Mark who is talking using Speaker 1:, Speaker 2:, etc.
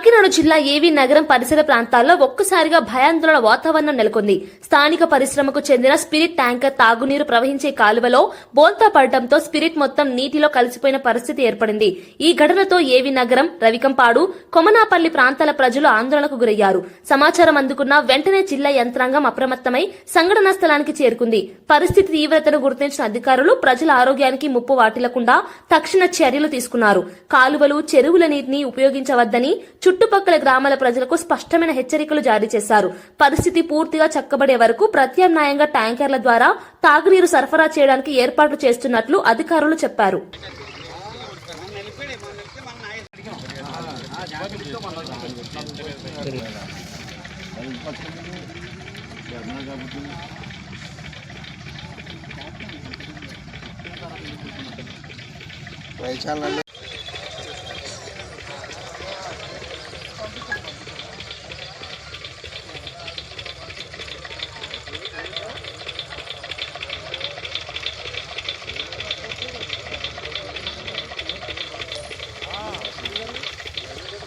Speaker 1: కాకినాడ జిల్లా ఏవీ నగరం పరిసర ప్రాంతాల్లో ఒక్కసారిగా భయాందోళన వాతావరణం నెలకొంది. స్థానిక పరిశ్రమకు చెందిన స్పిరిట్ ట్యాంకర్ తాగునీరు ప్రవహించే కాలువలో బోల్తా పడటంతో స్పిరిట్ మొత్తం నీటిలో కలిసిపోయిన పరిస్థితి ఏర్పడింది. ఈ ఘటనతో ఏవీ నగరం, రవికంపాడు, కొమనాపల్లి ప్రాంతాల ప్రజలు ఆందోళనకు గురయ్యారు. సమాచారం అందుకున్న వెంటనే జిల్లా యంత్రాంగం అప్రమత్తమై సంఘటనా స్థలానికి చేరుకుంది. పరిస్థితి తీవ్రతను గుర్తించిన అధికారులు ప్రజల ఆరోగ్యానికి ముప్పు వాటిల్లకుండా తక్షణ చర్యలు తీసుకున్నారు. కాలువలు, చెరువుల నీటిని ఉపయోగించవద్దని చుట్టుపక్కల గ్రామాల ప్రజలకు స్పష్టమైన హెచ్చరికలు జారీ చేశారు. పరిస్థితి పూర్తిగా చక్కబడే వరకు ప్రత్యామ్నాయంగా ట్యాంకర్ల ద్వారా తాగునీరు సరఫరా చేయడానికి ఏర్పాట్లు చేస్తున్నట్లు అధికారులు చెప్పారు.